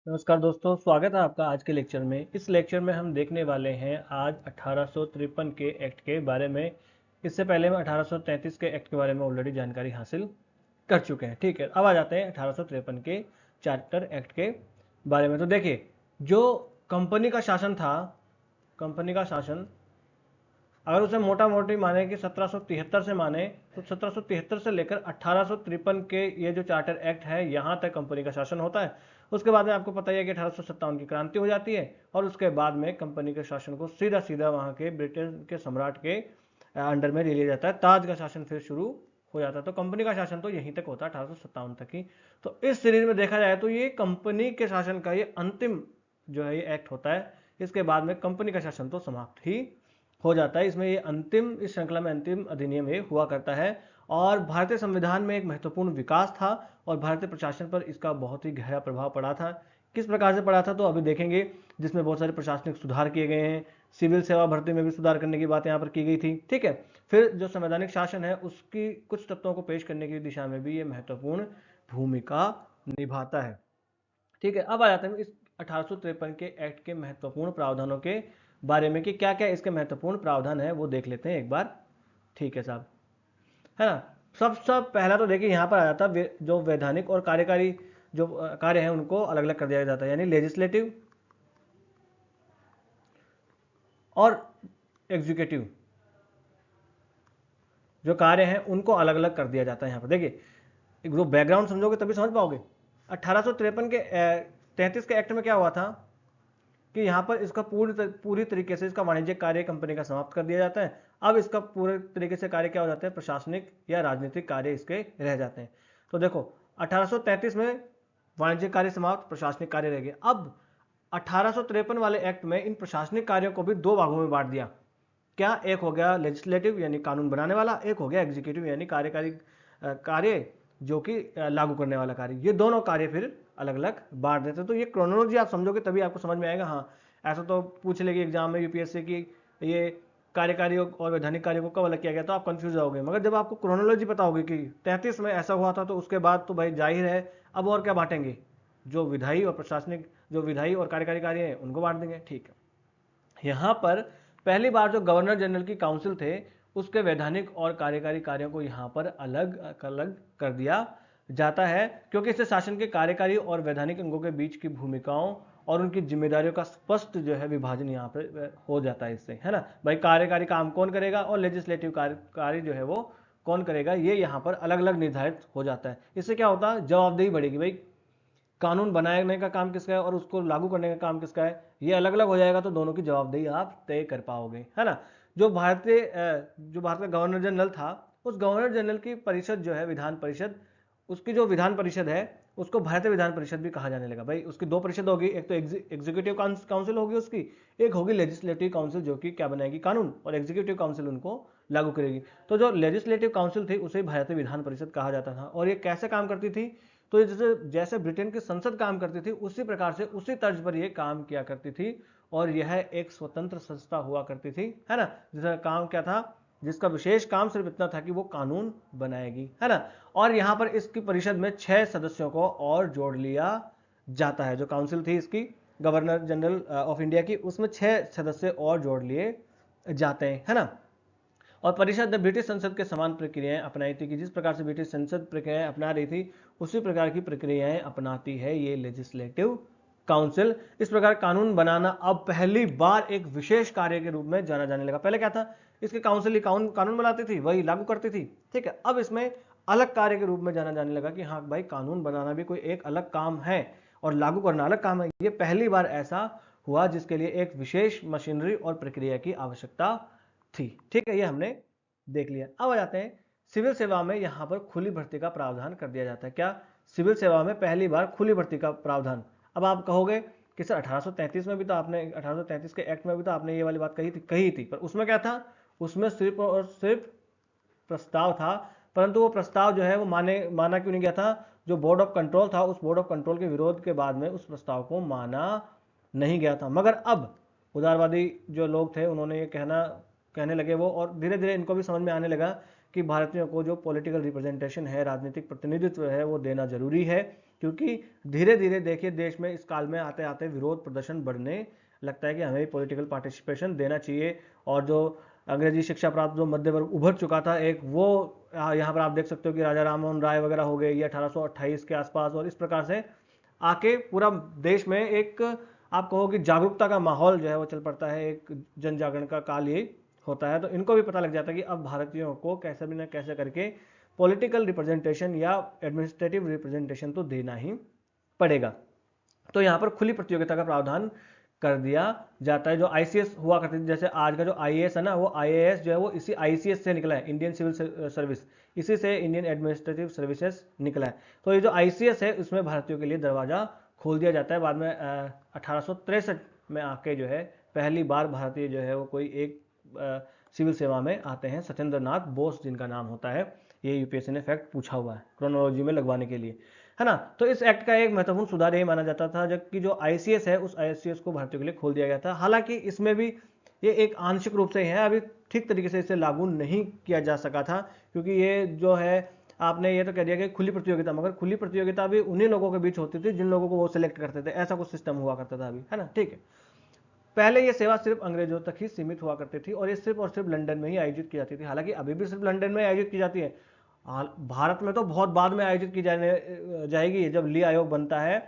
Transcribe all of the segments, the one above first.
नमस्कार दोस्तों, स्वागत है आपका आज के लेक्चर में। इस लेक्चर में हम देखने वाले हैं आज 1853 के एक्ट के बारे में। इससे पहले हम 1833 के एक्ट के बारे में ऑलरेडी जानकारी हासिल कर चुके हैं। ठीक है, अब आ जाते हैं 1853 के चार्टर एक्ट के बारे में। तो देखिए, जो कंपनी का शासन था, कंपनी का शासन अगर उसे मोटा मोटी माने कि 1773 से माने तो 1773 से लेकर 1853 के ये जो चार्टर एक्ट है यहाँ तक कंपनी का शासन होता है। उसके बाद में आपको पता ही है कि 1857 की क्रांति हो जाती है और उसके बाद में कंपनी के शासन को सीधा सीधा वहाँ के ब्रिटेन के सम्राट के अंडर में ले लिया जाता है। ताज का शासन फिर शुरू हो जाता है। तो कंपनी का शासन तो यहीं तक होता है 1857 तक ही। तो इस सीरीज में देखा जाए तो ये कंपनी के शासन का ये अंतिम जो है ये एक्ट होता है। इसके बाद में कंपनी का शासन तो समाप्त ही हो जाता है। इसमें ये अंतिम, इस श्रृंखला में अंतिम अधिनियम ये हुआ करता है और भारतीय संविधान में एक महत्वपूर्ण विकास था और भारतीय प्रशासन पर इसका बहुत ही गहरा प्रभाव पड़ा था। किस प्रकार से पड़ा था तो अभी देखेंगे, जिसमें बहुत सारे प्रशासनिक सुधार किए गए हैं। सिविल सेवा भर्ती में भी सुधार करने की बात यहाँ पर की गई थी। ठीक है, फिर जो संवैधानिक शासन है उसकी कुछ तत्वों को पेश करने की दिशा में भी ये महत्वपूर्ण भूमिका निभाता है। ठीक है, अब आ जाते हैं इस 1853 के एक्ट के महत्वपूर्ण प्रावधानों के बारे में कि क्या क्या इसके महत्वपूर्ण प्रावधान है वो देख लेते हैं एक बार। ठीक है साहब, है ना। सबसे पहला तो देखिए यहाँ पर आ जाता है जो वैधानिक और कार्यकारी जो कार्य है उनको अलग अलग कर दिया जाता है, यानी लेजिस्लेटिव और एग्जीक्यूटिव जो कार्य हैं उनको अलग अलग कर दिया जाता है। यहाँ पर देखिए, जो बैकग्राउंड समझोगे तभी समझ पाओगे। 1853 के 33 के एक्ट में क्या हुआ था कि यहाँ पर इसका पूरी तरीके से इसका वाणिज्यिक कार्य कंपनी का समाप्त कर दिया जाता है। अब इसका पूरे तरीके से कार्य क्या हो जाते हैं, प्रशासनिक या राजनीतिक कार्य इसके रह जाते हैं। तो देखो 1833 में वाणिज्यिक कार्य समाप्त, प्रशासनिक कार्य रह गए। अब 1853 वाले एक्ट में इन प्रशासनिक कार्यों को भी दो भागों में बांट दिया। क्या, एक हो गया लेजिस्लेटिव यानी कानून बनाने वाला, एक हो गया एग्जीक्यूटिव यानी कार्यकारी कार्य जो कि लागू करने वाला कार्य। ये दोनों कार्य फिर अलग अलग बांट देते हैं। तो ये क्रोनोलॉजी आप समझोगे तभी आपको समझ में आएगा। हाँ, ऐसा तो पूछ लेगी एग्जाम में यूपीएससी की ये कार्यकारी और वैधानिक कार्य को कब अलग किया गया, तो आप कंफ्यूज होगे। मगर जब आपको क्रोनोलॉजी पता होगी कि 33 में ऐसा हुआ था तो उसके बाद तो भाई जाहिर है अब और क्या बांटेंगे, जो विधायी और प्रशासनिक, जो विधायी और कार्यकारी कार्य है उनको बांट देंगे। ठीक है, यहाँ पर पहली बार जो गवर्नर जनरल की काउंसिल थे उसके वैधानिक और कार्यकारी कार्यों को यहाँ पर अलग अलग कर दिया जाता है, क्योंकि इससे शासन के कार्यकारी और वैधानिक अंगों के बीच की भूमिकाओं और उनकी जिम्मेदारियों का स्पष्ट जो है विभाजन यहाँ पर हो जाता है इससे, है ना भाई। कार्यकारी काम कौन करेगा और लेजिस्लेटिव कार्य जो है वो कौन करेगा, ये यहाँ पर अलग अलग निर्धारित हो जाता है। इससे क्या होता है, जवाबदेही बढ़ेगी भाई। कानून बनाने का काम किसका है और उसको लागू करने का काम किसका है, ये अलग अलग हो जाएगा तो दोनों की जवाबदेही आप तय कर पाओगे, है ना। जो भारत का गवर्नर जनरल था, उस गवर्नर जनरल की परिषद जो है विधान परिषद, उसकी जो विधान परिषद है उसको भारतीय विधान परिषद भी कहा जाने लगा भाई। उसकी दो परिषद होगी, एक तो एग्जीक्यूटिव काउंसिल होगी उसकी, एक होगी लेजिस्लेटिव काउंसिल जो कि क्या बनाएगी, कानून, और एग्जीक्यूटिव काउंसिल उनको लागू करेगी। तो जो लेजिस्लेटिव काउंसिल थी उसे भारतीय विधान परिषद कहा जाता था। और ये कैसे काम करती थी, तो जैसे जैसे ब्रिटेन की संसद काम करती थी उसी प्रकार से उसी तर्ज पर यह काम किया करती थी और यह एक स्वतंत्र संस्था हुआ करती थी, है ना। जिसका काम क्या था, जिसका विशेष काम सिर्फ इतना था कि वो कानून बनाएगी, है ना। और यहां पर इसकी परिषद में 6 सदस्यों को और जोड़ लिया जाता है। जो काउंसिल थी इसकी गवर्नर जनरल ऑफ इंडिया की, उसमें 6 सदस्य और जोड़ लिए जाते हैं, है ना। और परिषद ने ब्रिटिश संसद के समान प्रक्रियाएं अपनाई थी कि जिस प्रकार से ब्रिटिश संसद प्रक्रियाएं अपना रही थी उसी प्रकार की प्रक्रियाएं अपनाती है ये लेजिस्लेटिव काउंसिल। इस प्रकार कानून बनाना अब पहली बार एक विशेष कार्य के रूप में जाना जाने लगा। पहले क्या था, इसके काउंसिल ही कानून बनाती थी, वही लागू करती थी। ठीक है, अब इसमें अलग कार्य के रूप में जाना जाने लगा कि हाँ भाई, कानून बनाना भी कोई एक अलग काम है और लागू करना अलग काम है। ये पहली बार ऐसा हुआ जिसके लिए एक विशेष मशीनरी और प्रक्रिया की आवश्यकता थी। ठीक है, ये हमने देख लिया। अब आ जाते हैं सिविल सेवा में। यहां पर खुली भर्ती का प्रावधान कर दिया जाता है। क्या, सिविल सेवा में पहली बार खुली भर्ती का प्रावधान। अब आप कहोगे कि सर 1833 में भी तो आपने, 1833 के एक्ट में भी तो आपने ये वाली बात कही थी, पर उसमें क्या था, उसमें सिर्फ और सिर्फ प्रस्ताव था। परंतु वो प्रस्ताव जो है वो माना क्यों नहीं गया था। जो बोर्ड ऑफ कंट्रोल था, उस बोर्ड ऑफ कंट्रोल के विरोध के बाद में उस प्रस्ताव को माना नहीं गया था। मगर अब उदारवादी जो लोग थे उन्होंने ये कहने लगे वो, और धीरे धीरे इनको भी समझ में आने लगा कि भारतीयों को जो पॉलिटिकल रिप्रेजेंटेशन है, राजनीतिक प्रतिनिधित्व है, वो देना जरूरी है, क्योंकि धीरे धीरे देखिए देश में इस काल में आते आते विरोध प्रदर्शन बढ़ने लगता है कि हमें पॉलिटिकल पार्टिसिपेशन देना चाहिए। और जो अंग्रेजी शिक्षा प्राप्त जो मध्य वर्ग उभर चुका था एक, वो यहाँ पर आप देख सकते हो कि राजा राम मोहन राय वगैरह हो गए, ये 1828 के आसपास, और इस प्रकार से आके पूरा देश में एक आप कहो कि जागरूकता का माहौल जो है वो चल पड़ता है, एक जन जागरण का काल ये होता है। तो इनको भी पता लग जाता है कि अब भारतीयों को कैसे भी ना कैसे करके पॉलिटिकल रिप्रेजेंटेशन या एडमिनिस्ट्रेटिव रिप्रेजेंटेशन तो देना ही पड़ेगा। तो यहाँ पर खुली प्रतियोगिता का प्रावधान कर दिया जाता है। जो आईसीएस हुआ करती थी, जैसे आज का जो आईएएस है ना, वो आईएएस जो है वो इसी आईसीएस से निकला है, इंडियन सिविल सर्विस, इसी से इंडियन एडमिनिस्ट्रेटिव सर्विसेज निकला है। तो ये जो आईसीएस है उसमें भारतीयों के लिए दरवाजा खोल दिया जाता है। बाद में 1863 में आके जो है पहली बार भारतीय जो है वो कोई एक सिविल सेवा में आते हैं, सत्येंद्र नाथ बोस जिनका नाम होता है। ये यूपीएससी ने फैक्ट पूछा हुआ है क्रोनोलॉजी में लगवाने के लिए, है ना। तो इस एक्ट का एक महत्वपूर्ण सुधार यही माना जाता था, जबकि जो आईसीएस है उस आईसीएस को भारतीयों के लिए खोल दिया गया था। हालांकि इसमें भी ये एक आंशिक रूप से है, अभी ठीक तरीके से इसे लागू नहीं किया जा सका था, क्योंकि ये जो है आपने ये तो कह दिया कि खुली प्रतियोगिता, मगर खुली प्रतियोगिता भी उन्हीं लोगों के बीच होती थी जिन लोगों को वो सिलेक्ट करते थे, ऐसा कुछ सिस्टम हुआ करता था अभी, है ना, ठीक है। पहले ये सेवा सिर्फ अंग्रेजों तक ही सीमित हुआ करती थी और ये सिर्फ और सिर्फ लंदन में ही आयोजित की जाती थी। हालांकि अभी भी सिर्फ लंदन में आयोजित की जाती है, भारत में तो बहुत बाद में आयोजित की जाएगी, जब ली आयोग बनता है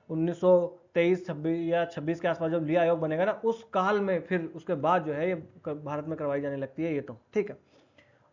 1923 26 या 26 के आसपास, जब ली आयोग बनेगा ना, उस काल में फिर उसके बाद जो है ये भारत में करवाई जाने लगती है ये, तो ठीक है।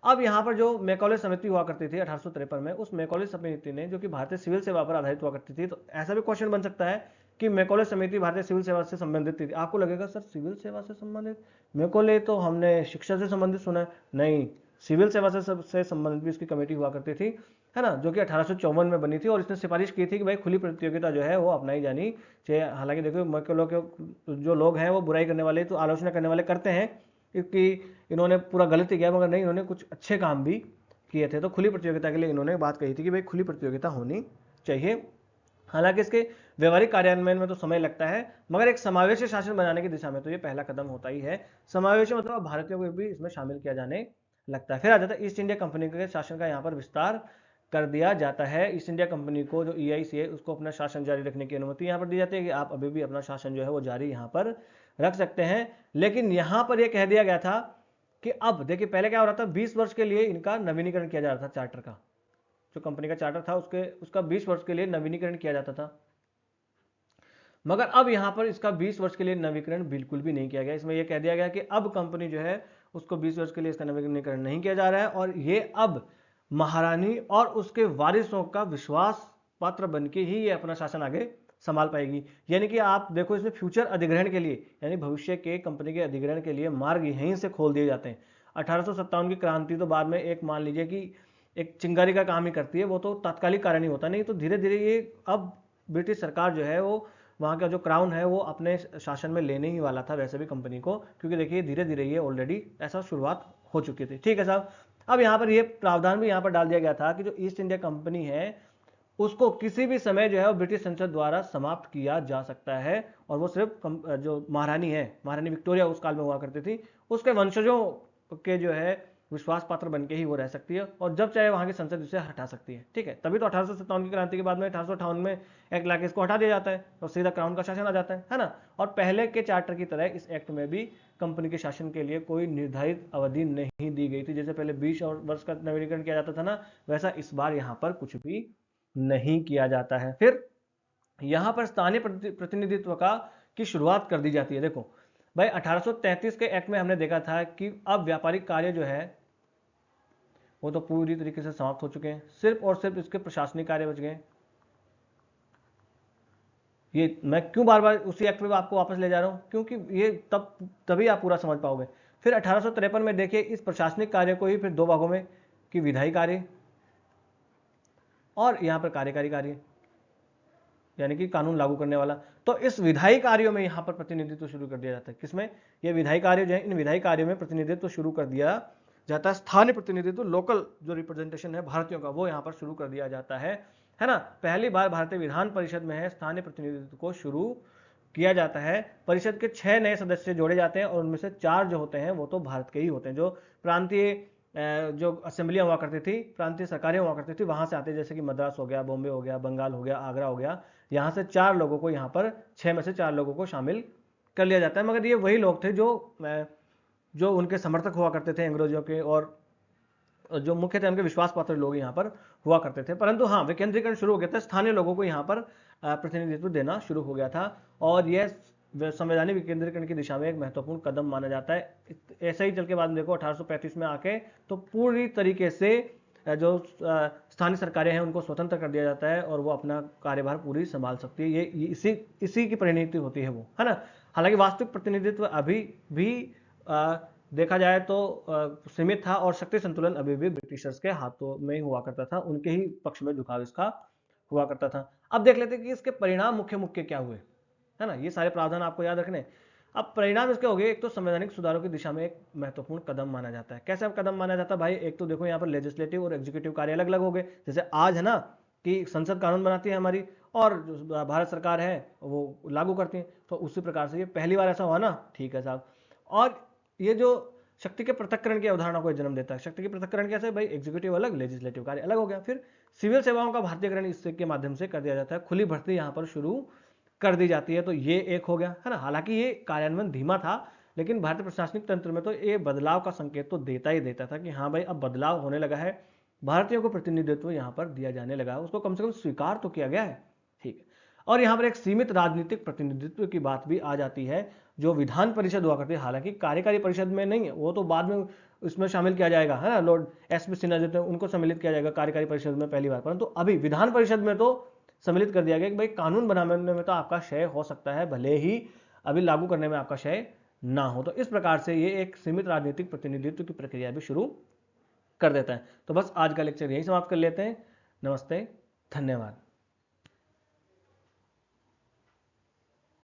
अब यहाँ पर जो मैकॉले समिति हुआ करती थी 1853 में, उस मैकॉले समिति ने, जो कि भारतीय सिविल सेवा पर आधारित हुआ करती थी, तो ऐसा भी क्वेश्चन बन सकता है कि मैकॉले समिति भारतीय सिविल सेवा से संबंधित थी। आपको लगेगा सर सिविल सेवा से संबंधित, मैकॉले तो हमने शिक्षा से संबंधित सुना है, नहीं, सिविल सेवा से संबंधित भी इसकी कमेटी हुआ करती थी, है ना, जो कि 1854 में बनी थी। और इसने सिफारिश की थी कि भाई खुली प्रतियोगिता जो है वो अपनाई जानी चाहिए। हालांकि देखो मैकॉले के जो लोग हैं वो बुराई करने वाले, तो आलोचना करने वाले करते हैं क्योंकि इन्होंने पूरा गलत ही किया, मगर नहीं, इन्होंने कुछ अच्छे काम भी किए थे। तो खुली प्रतियोगिता के लिए इन्होंने बात कही थी कि भाई खुली प्रतियोगिता होनी चाहिए। हालांकि इसके व्यवहारिक कार्यान्वयन में तो समय लगता है, मगर एक समावेशी शासन बनाने की दिशा में तो ये पहला कदम होता ही है। समावेशी मतलब भारतीयों को भी इसमें शामिल किया जाने लगता है। फिर आ जाता है ईस्ट इंडिया कंपनी के शासन का यहाँ पर विस्तार कर दिया जाता है। ईस्ट इंडिया कंपनी को जो ईआईसी है उसको अपना शासन जारी रखने की अनुमति यहाँ पर दी जाती है कि आप अभी भी अपना शासन जो है वो जारी यहाँ पर रख सकते हैं। लेकिन यहाँ पर यह कह दिया गया था कि अब देखिए पहले क्या हो रहा था, 20 वर्ष के लिए इनका नवीनीकरण किया जा रहा था, चार्टर का, जो कंपनी का चार्टर था उसका 20 वर्ष के लिए नवीनीकरण किया जाता था। मगर अब यहां पर इसका 20 वर्ष के लिए नवीनीकरण बिल्कुल भी नहीं किया गया। इसमें यह कह दिया गया कि अब कंपनी जो है उसको 20 वर्ष के लिए इसका नवीनीकरण नहीं किया जा रहा है, और ये अब महारानी और उसके वारिसों का विश्वास पात्र बन के ही ये अपना शासन आगे संभाल पाएगी। यानी कि आप देखो इसमें फ्यूचर अधिग्रहण के लिए, यानी भविष्य के कंपनी के अधिग्रहण के लिए मार्ग यहीं से खोल दिए जाते हैं। 1857 की क्रांति तो बाद में एक मान लीजिए कि एक चिंगारी का काम ही करती है, वो तो तात्कालिक कारण ही होता नहीं, तो धीरे धीरे ये अब ब्रिटिश सरकार जो है वो वहाँ का जो क्राउन है वो अपने शासन में लेने ही वाला था वैसे भी कंपनी को, क्योंकि देखिए धीरे धीरे ये ऑलरेडी ऐसा शुरुआत हो चुकी थी, ठीक है साहब। अब यहाँ पर ये प्रावधान भी यहाँ पर डाल दिया गया था कि जो ईस्ट इंडिया कंपनी है उसको किसी भी समय जो है वो ब्रिटिश संसद द्वारा समाप्त किया जा सकता है, और वो सिर्फ जो महारानी है, महारानी विक्टोरिया उस काल में हुआ करती थी, उसके वंशजों के जो है विश्वास पात्र बन के ही वो रह सकती है, और जब चाहे वहां की संसद उसे हटा सकती है, ठीक है। तभी तो 1857 की क्रांति के बाद में 1858 में एक्ट लाके इसको हटा दिया जाता है और सीधा क्राउन का शासन आ जाता है ना। और पहले के चार्टर की तरह इस एक्ट में भी कंपनी के शासन के लिए कोई निर्धारित अवधि नहीं दी गई थी। जैसे पहले 20 वर्ष का नवीनीकरण किया जाता था ना, वैसा इस बार यहाँ पर कुछ भी नहीं किया जाता है। फिर यहां पर स्थानीय प्रतिनिधित्व का की शुरुआत कर दी जाती है। देखो भाई 1833 के एक्ट में हमने देखा था कि अब व्यापारिक कार्य जो है वो तो पूरी तरीके से समाप्त हो चुके हैं, सिर्फ और सिर्फ इसके प्रशासनिक कार्य बच गए। ये मैं क्यों बार बार उसी एक्ट में आपको वापस ले जा रहा हूं, क्योंकि ये तभी आप पूरा समझ पाओगे। फिर 1853 में देखिए इस प्रशासनिक कार्य को ही फिर दो भागों में, कि विधायी कार्य और यहां पर कार्यकारी कार्य, यानी कि कानून लागू करने वाला। तो इस विधायी कार्यों में यहां पर प्रतिनिधित्व शुरू कर दिया जाता है। किसमें? ये विधायी कार्य जो है, इन विधायी कार्यों में प्रतिनिधित्व शुरू कर दिया जाता है। स्थानीय प्रतिनिधित्व, लोकल जो रिप्रेजेंटेशन है भारतीयों का, वो यहां पर शुरू कर दिया जाता है ना। पहली बार भारतीय विधान परिषद में है स्थानीय प्रतिनिधित्व को शुरू किया जाता है। परिषद के 6 नए सदस्य जोड़े जाते हैं और उनमें से 4 जो होते हैं वो तो भारत के ही होते हैं। जो प्रांतीय जो असेंबलियाँ हुआ करती थी, प्रांतीय सरकारें हुआ करती थी, वहाँ से आते, जैसे कि मद्रास हो गया, बॉम्बे हो गया, बंगाल हो गया, आगरा हो गया, यहाँ से 4 लोगों को, यहाँ पर 6 में से 4 लोगों को शामिल कर लिया जाता है। मगर ये वही लोग थे जो उनके समर्थक हुआ करते थे अंग्रेजों के, और जो मुख्य थे उनके विश्वास पात्र लोग यहाँ पर हुआ करते थे। परंतु हाँ, विकेंद्रीकरण शुरू हो गया था, स्थानीय लोगों को यहाँ पर प्रतिनिधित्व देना शुरू हो गया था, और यह संवैधानिक विकेंद्रीकरण की दिशा में एक महत्वपूर्ण कदम माना जाता है। ऐसा ही चल के बाद में देखो 1835 में आके तो पूरी तरीके से जो स्थानीय सरकारें हैं उनको स्वतंत्र कर दिया जाता है, और वो अपना कार्यभार पूरी संभाल सकती है। ये इसी की परिणति होती है वो, है ना। हालांकि वास्तविक प्रतिनिधित्व अभी भी देखा जाए तो सीमित था, और शक्ति संतुलन अभी भी ब्रिटिशर्स के हाथों में हुआ करता था, उनके ही पक्ष में झुकाव इसका हुआ करता था। अब देख लेते हैं कि इसके परिणाम मुख्य मुख्य क्या हुए, है ना। ये सारे प्रावधान आपको याद रखने। अब परिणाम इसके हो गए, एक तो संवैधानिक सुधारों की दिशा में एक महत्वपूर्ण कदम माना जाता है। कैसे कदम माना जाता है भाई? एक तो देखो यहाँ पर लेजिस्लेटिव और एग्जीक्यूटिव कार्य अलग अलग हो गए। जैसे आज है ना कि संसद कानून बनाती है हमारी, और भारत सरकार है वो लागू करती है, तो उसी प्रकार से ये पहली बार ऐसा हुआ ना, ठीक है साहब। और ये जो शक्ति के पृथक्करण की अवधारणा को जन्म देता है। शक्ति के पृथक्करण कैसे भाई? एग्जीक्यूटिव अलग, लेजिस्लेटिव कार्य अलग हो गया। फिर सिविल सेवाओं का भारतीयकरण इसके के माध्यम से कर दिया जाता है, खुली भर्ती यहाँ पर शुरू कर दी जाती है, तो ये एक हो गया, है ना। हालांकि ये कार्यान्वयन धीमा था, लेकिन भारतीय प्रशासनिक तंत्र में तो ये बदलाव का संकेत तो देता ही देता था कि हाँ भाई अब बदलाव होने लगा है, भारतीयों को प्रतिनिधित्व यहाँ पर दिया जाने लगा है, उसको कम से कम स्वीकार तो किया गया है, ठीक है। और यहाँ पर एक सीमित राजनीतिक प्रतिनिधित्व की बात भी आ जाती है, जो विधान परिषद हुआ करती है, हालांकि कार्यकारी परिषद में नहीं है, वो तो बाद में इसमें शामिल किया जाएगा, है ना। Lord SP. सिन्हा जो थे उनको सम्मिलित किया जाएगा कार्यकारी परिषद में पहली बार, परंतु अभी विधान परिषद में तो सम्मिलित कर दिया गया कि भाई कानून बनाने में तो आपका शय हो सकता है, भले ही अभी लागू करने में आपका शय ना हो। तो इस प्रकार से ये एक सीमित राजनीतिक प्रतिनिधित्व की प्रक्रिया भी शुरू कर देता है। तो बस आज का लेक्चर यही समाप्त कर लेते हैं। नमस्ते, धन्यवाद।